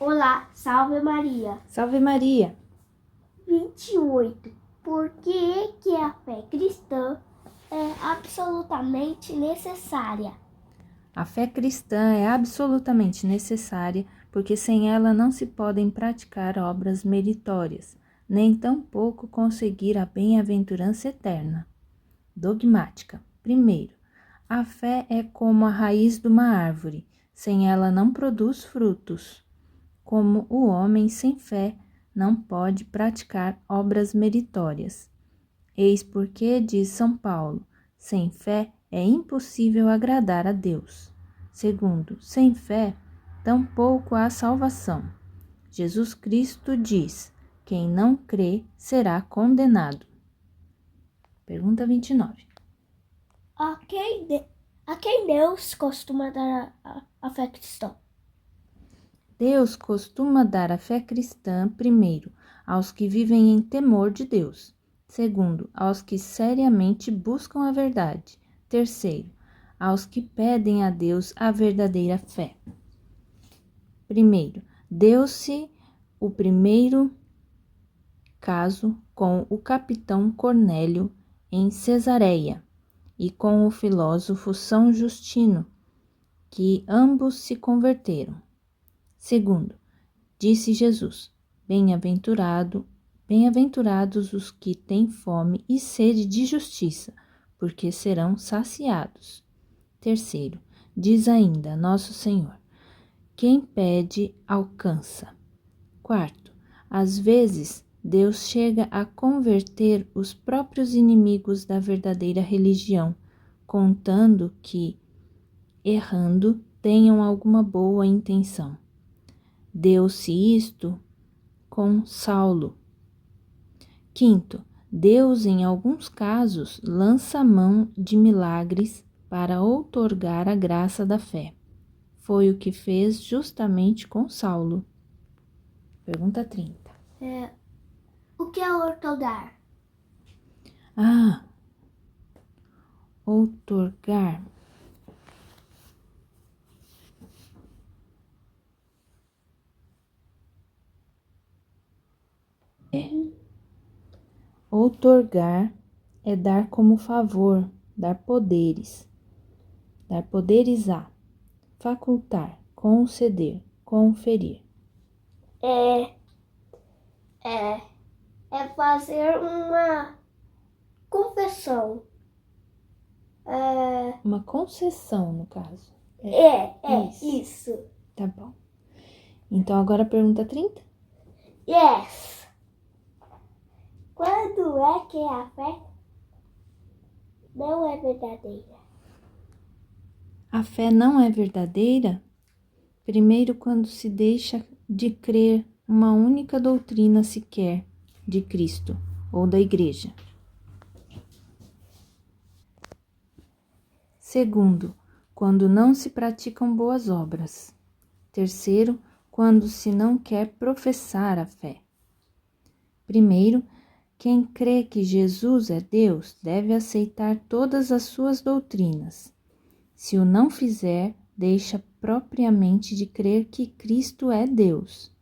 Olá, salve Maria. Salve Maria! 28. Por que a fé cristã é absolutamente necessária? A fé cristã é absolutamente necessária porque sem ela não se podem praticar obras meritórias, nem tampouco conseguir a bem-aventurança eterna. Dogmática. Primeiro, a fé é como a raiz de uma árvore, sem ela não produz frutos. Como o homem sem fé não pode praticar obras meritórias. Eis porque, diz São Paulo, sem fé é impossível agradar a Deus. Segundo, sem fé, tampouco há salvação. Jesus Cristo diz: quem não crê será condenado. Pergunta 29. A quem Deus costuma dar a fé cristã? Deus costuma dar a fé cristã, primeiro, aos que vivem em temor de Deus. Segundo, aos que seriamente buscam a verdade. Terceiro, aos que pedem a Deus a verdadeira fé. Primeiro, deu-se o primeiro caso com o capitão Cornélio em Cesareia e com o filósofo São Justino, que ambos se converteram. Segundo, disse Jesus: bem-aventurados os que têm fome e sede de justiça, porque serão saciados. Terceiro, diz ainda Nosso Senhor: quem pede, alcança. Quarto, às vezes Deus chega a converter os próprios inimigos da verdadeira religião, contando que, errando, tenham alguma boa intenção. Deu-se isto com Saulo. Quinto, Deus, em alguns casos, lança a mão de milagres para outorgar a graça da fé. Foi o que fez justamente com Saulo. Pergunta 30. O que é outorgar? Outorgar. Outorgar é dar como favor, dar poderes. Dar poderes a. Facultar, conceder, conferir. É fazer uma confissão. Uma concessão, no caso. Isso. Tá bom. Então, agora a pergunta 30. Yes. Quando é que a fé não é verdadeira? A fé não é verdadeira? Primeiro, quando se deixa de crer uma única doutrina sequer de Cristo ou da Igreja. Segundo, quando não se praticam boas obras. Terceiro, quando se não quer professar a fé. Primeiro, quem crê que Jesus é Deus deve aceitar todas as suas doutrinas. Se o não fizer, deixa propriamente de crer que Cristo é Deus.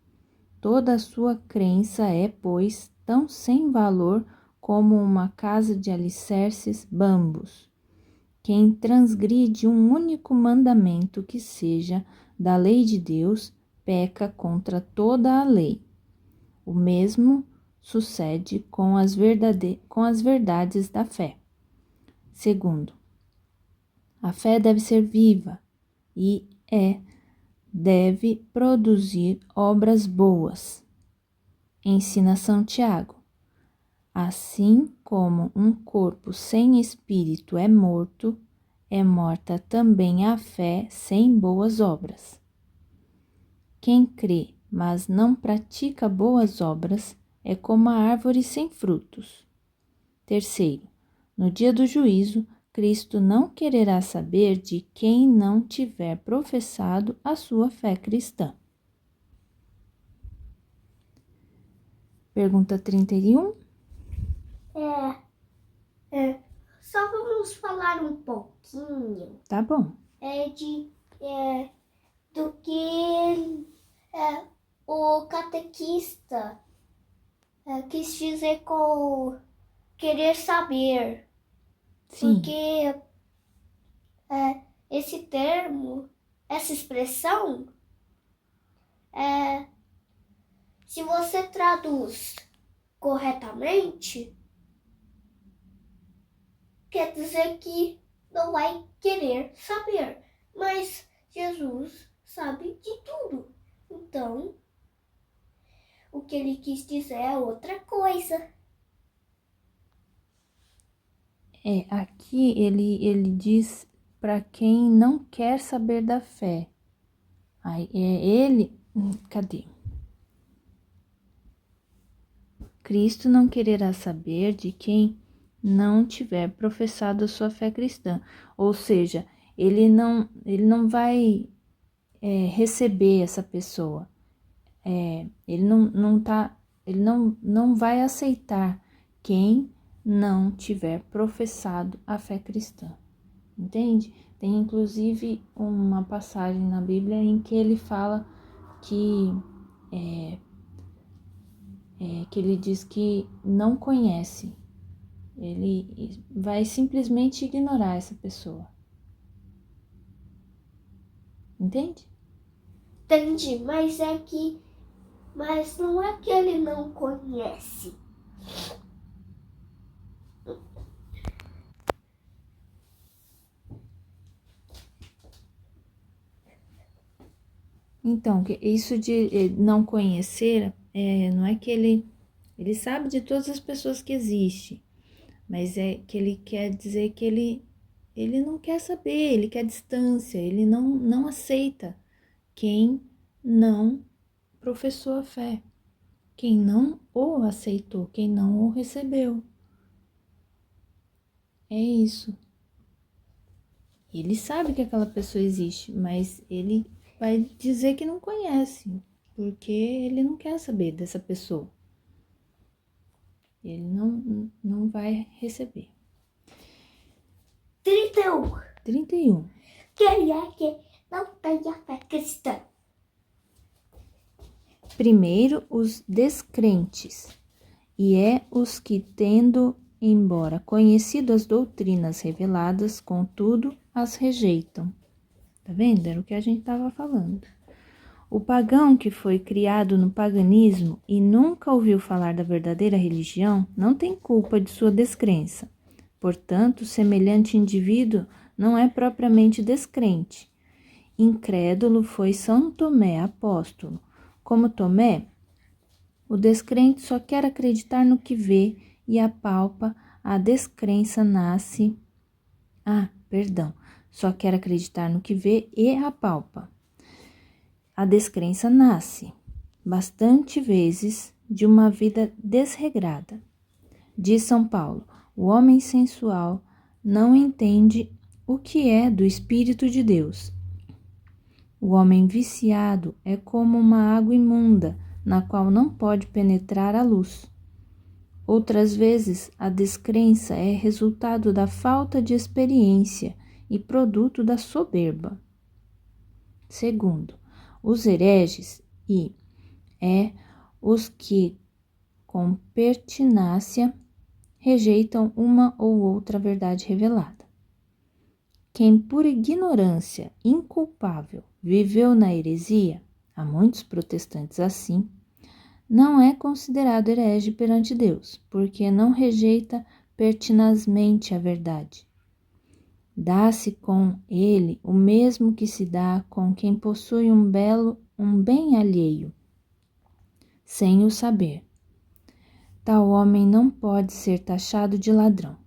Toda a sua crença é, pois, tão sem valor como uma casa de alicerces bambos. Quem transgride um único mandamento que seja da lei de Deus, peca contra toda a lei. O mesmo sucede com as verdades da fé. Segundo, a fé deve ser viva e deve produzir obras boas. Ensina São Tiago. Assim como um corpo sem espírito é morto, é morta também a fé sem boas obras. Quem crê, mas não pratica boas obras, é como a árvore sem frutos. Terceiro, no dia do juízo, Cristo não quererá saber de quem não tiver professado a sua fé cristã. Pergunta 31. Só vamos falar um pouquinho Tá bom. do que o catequista quis dizer com querer saber. Sim. Porque esse termo, essa expressão, se você traduz corretamente, quer dizer que não vai querer saber. Mas Jesus sabe de tudo. Então, o que ele quis dizer é outra coisa. Aqui ele diz para quem não quer saber da fé. Aí cadê? Cristo não quererá saber de quem não tiver professado a sua fé cristã. Ou seja, ele não vai receber essa pessoa. Ele não vai aceitar quem não tiver professado a fé cristã. Entende? Tem inclusive uma passagem na Bíblia em que ele fala que ele diz que não conhece. Ele vai simplesmente ignorar essa pessoa. Entende? Entendi, mas não é que ele não conhece. Então, isso de não conhecer, não é que ele sabe de todas as pessoas que existem, mas é que ele quer dizer que ele não quer saber, ele quer distância, ele não aceita quem não professou a fé, quem não o aceitou, quem não o recebeu. É isso. Ele sabe que aquela pessoa existe, mas ele vai dizer que não conhece, porque ele não quer saber dessa pessoa. Ele não vai receber. 31. Quem é que não tem a fé cristã? Primeiro, os descrentes, e os que, tendo embora conhecido as doutrinas reveladas, contudo, as rejeitam. Tá vendo? Era o que a gente estava falando. O pagão que foi criado no paganismo e nunca ouviu falar da verdadeira religião não tem culpa de sua descrença. Portanto, semelhante indivíduo não é propriamente descrente. Incrédulo foi São Tomé, apóstolo. Como Tomé, o descrente só quer acreditar no que vê e apalpa. A descrença nasce... Só quer acreditar no que vê e apalpa. A descrença nasce, bastante vezes, de uma vida desregrada. Diz São Paulo, o homem sensual não entende o que é do Espírito de Deus. O homem viciado é como uma água imunda, na qual não pode penetrar a luz. Outras vezes, a descrença é resultado da falta de experiência e produto da soberba. Segundo, os hereges os que, com pertinácia, rejeitam uma ou outra verdade revelada. Quem por ignorância inculpável viveu na heresia, há muitos protestantes assim, não é considerado herege perante Deus, porque não rejeita pertinazmente a verdade. Dá-se com ele o mesmo que se dá com quem possui um bem alheio, sem o saber. Tal homem não pode ser taxado de ladrão.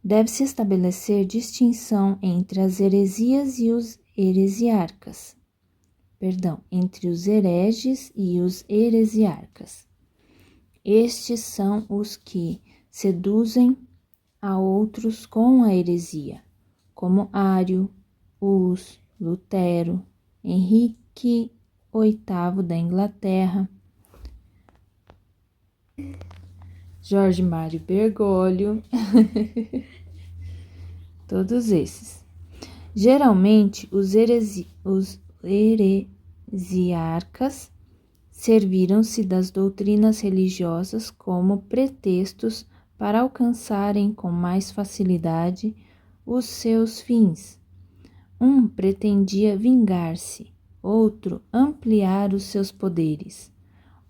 Deve-se estabelecer distinção entre as heresias e os heresiarcas. Entre os hereges e os heresiarcas. Estes são os que seduzem a outros com a heresia, como Ário, Hus, Lutero, Henrique VIII da Inglaterra, Jorge Mário Bergoglio, todos esses. Geralmente, os heresiarcas serviram-se das doutrinas religiosas como pretextos para alcançarem com mais facilidade os seus fins. Um pretendia vingar-se, outro ampliar os seus poderes,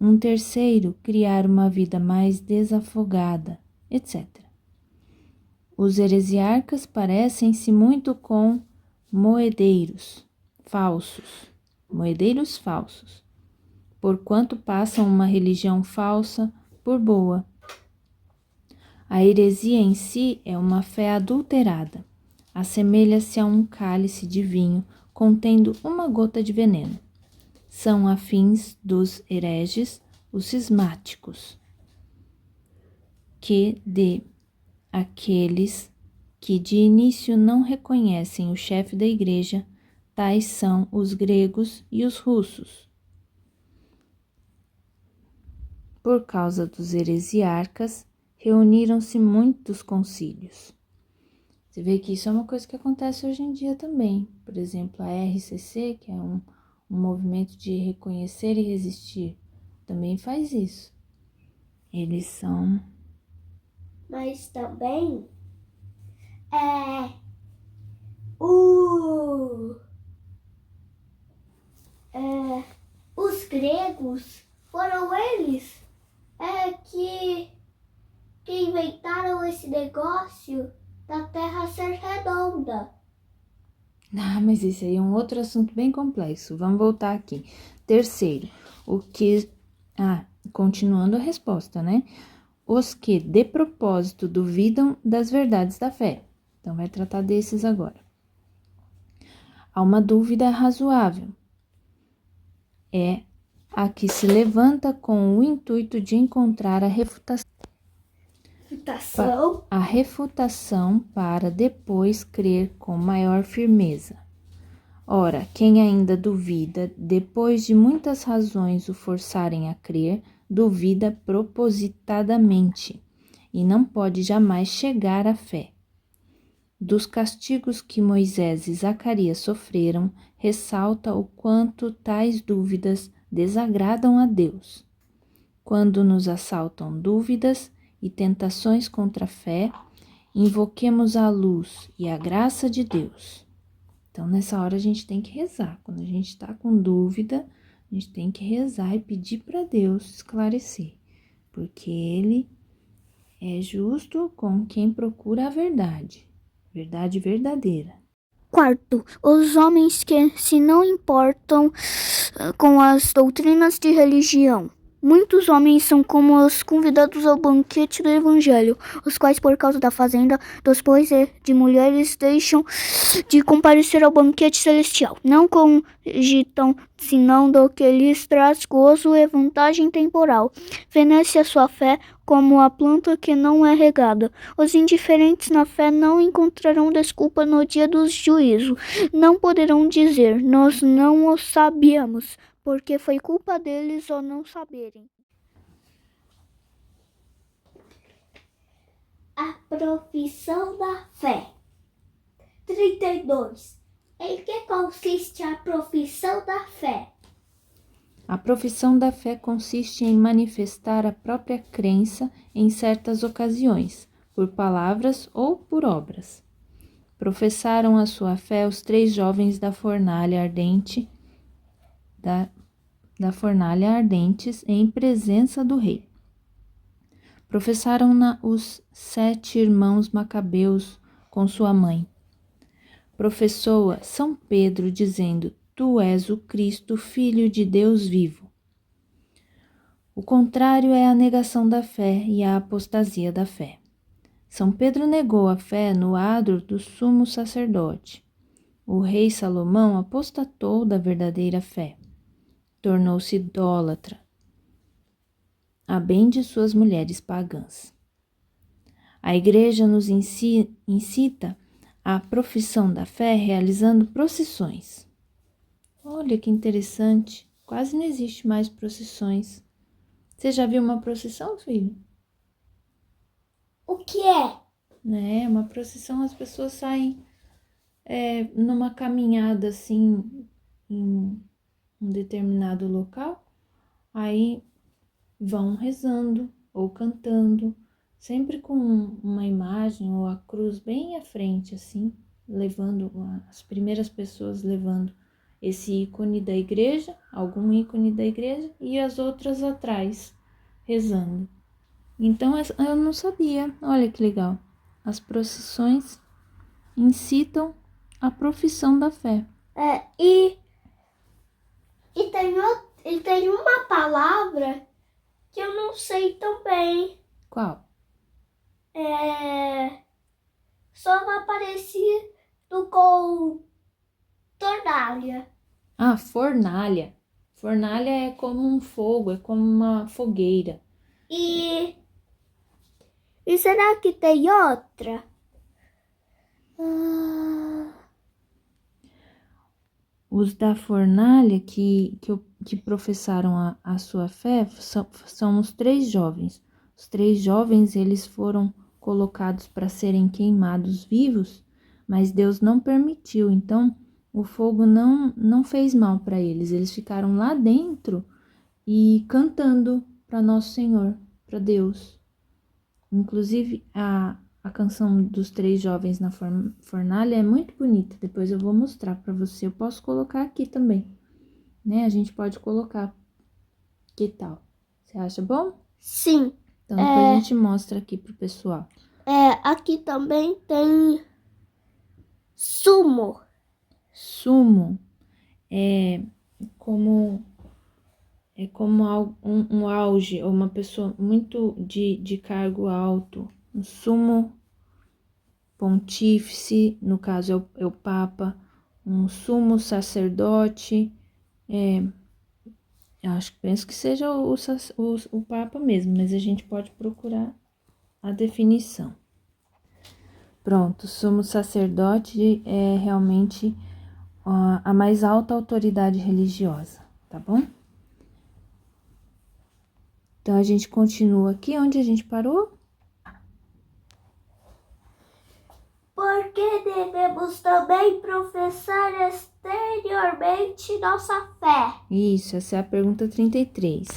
um terceiro criar uma vida mais desafogada, etc. Os heresiarcas parecem-se muito com moedeiros falsos, porquanto passam uma religião falsa por boa. A heresia em si é uma fé adulterada, assemelha-se a um cálice de vinho contendo uma gota de veneno. São afins dos hereges os cismáticos, que de aqueles que de início não reconhecem o chefe da igreja, tais são os gregos e os russos. Por causa dos heresiarcas, reuniram-se muitos concílios. Você vê que isso é uma coisa que acontece hoje em dia também. Por exemplo, a RCC, que é um movimento de reconhecer e resistir, também faz isso. Eles são... Mas também os gregos foram eles que inventaram esse negócio da Terra ser redonda. Mas esse aí é um outro assunto bem complexo. Vamos voltar aqui. Terceiro, continuando a resposta, né? Os que de propósito duvidam das verdades da fé. Então, vai tratar desses agora. Há uma dúvida razoável. É a que se levanta com o intuito de encontrar a refutação para depois crer com maior firmeza. Ora, quem ainda duvida, depois de muitas razões o forçarem a crer, duvida propositadamente e não pode jamais chegar à fé. Dos castigos que Moisés e Zacarias sofreram, ressalta o quanto tais dúvidas desagradam a Deus. Quando nos assaltam dúvidas e tentações contra a fé, invoquemos a luz e a graça de Deus. Então, nessa hora a gente tem que rezar. Quando a gente está com dúvida, a gente tem que rezar e pedir para Deus esclarecer, porque Ele é justo com quem procura a verdade verdadeira. Quarto, os homens que se não importam com as doutrinas de religião. Muitos homens são como os convidados ao banquete do evangelho, os quais por causa da fazenda, dos bois e de mulheres deixam de comparecer ao banquete celestial. Não cogitam senão do que lhes traz gozo e vantagem temporal. Fenece a sua fé como a planta que não é regada. Os indiferentes na fé não encontrarão desculpa no dia do juízo. Não poderão dizer, nós não o sabíamos, porque foi culpa deles o não saberem. A profissão da fé. 32. Em que consiste a profissão da fé? A profissão da fé consiste em manifestar a própria crença em certas ocasiões, por palavras ou por obras. Professaram a sua fé os 3 jovens da fornalha ardente, da fornalha ardentes em presença do rei. Professaram-na os 7 irmãos macabeus com sua mãe. Professou-a São Pedro, dizendo: Tu és o Cristo, Filho de Deus vivo. O contrário é a negação da fé e a apostasia da fé. São Pedro negou a fé no adro do sumo sacerdote. O rei Salomão apostatou da verdadeira fé. Tornou-se idólatra, a bem de suas mulheres pagãs. A igreja nos incita à profissão da fé realizando procissões. Olha que interessante, quase não existe mais procissões. Você já viu uma procissão, filho? O que é? Uma procissão, as pessoas saem numa caminhada assim, em um determinado local, aí vão rezando ou cantando, sempre com uma imagem ou a cruz bem à frente, assim, levando, as primeiras pessoas levando esse ícone da igreja, algum ícone da igreja, e as outras atrás, rezando. Então, eu não sabia, olha que legal. As procissões incitam a profissão da fé. E tem uma palavra que eu não sei tão bem. Qual? Só vai aparecer com tornalha. Ah, fornalha. Fornalha é como um fogo, é como uma fogueira. E será que tem outra? Os da fornalha que professaram a sua fé são os 3 jovens. Os 3 jovens, eles foram colocados para serem queimados vivos, mas Deus não permitiu. Então, o fogo não fez mal para eles. Eles ficaram lá dentro e cantando para Nosso Senhor, para Deus. Inclusive, a canção dos 3 jovens na fornalha é muito bonita. Depois eu vou mostrar para você. Eu posso colocar aqui também, né? A gente pode colocar. Que tal? Você acha bom? Sim. Então depois a gente mostra aqui pro pessoal. Aqui também tem sumo. Sumo é como um auge, ou uma pessoa muito de cargo alto. Um sumo pontífice, no caso é o Papa, um sumo sacerdote, penso que seja o Papa mesmo, mas a gente pode procurar a definição. Pronto, sumo sacerdote é realmente a mais alta autoridade religiosa, tá bom? Então a gente continua aqui onde a gente parou. Porque devemos também professar exteriormente nossa fé. Isso, essa é a pergunta 33.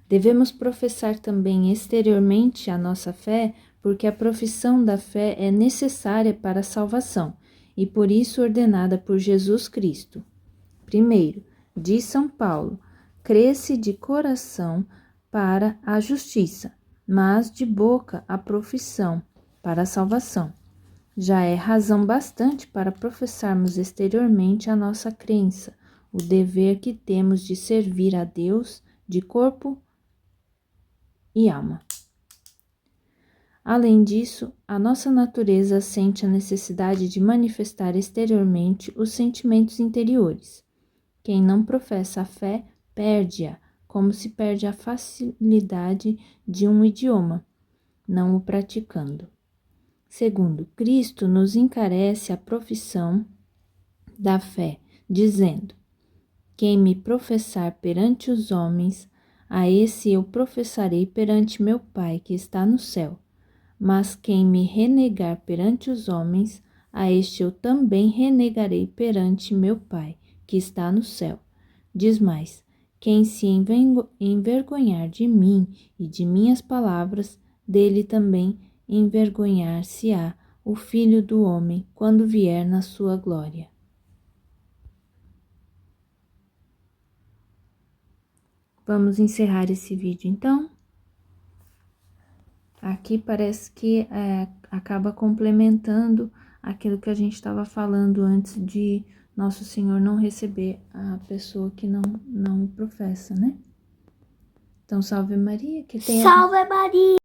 Devemos professar também exteriormente a nossa fé, porque a profissão da fé é necessária para a salvação e por isso ordenada por Jesus Cristo. Primeiro, diz São Paulo, cresce de coração para a justiça, mas de boca a profissão para a salvação. Já é razão bastante para professarmos exteriormente a nossa crença, o dever que temos de servir a Deus de corpo e alma. Além disso, a nossa natureza sente a necessidade de manifestar exteriormente os sentimentos interiores. Quem não professa a fé, perde-a, como se perde a facilidade de um idioma, não o praticando. Segundo, Cristo nos encarece a profissão da fé, dizendo: quem me professar perante os homens, a esse eu professarei perante meu Pai que está no céu. Mas quem me renegar perante os homens, a este eu também renegarei perante meu Pai que está no céu. Diz mais: quem se envergonhar de mim e de minhas palavras, dele também envergonhar-se-á o Filho do Homem quando vier na sua glória. Vamos encerrar esse vídeo então. Aqui parece que acaba complementando aquilo que a gente estava falando antes de Nosso Senhor não receber a pessoa que não professa, né? Então, salve Maria, que tenha... Salve Maria!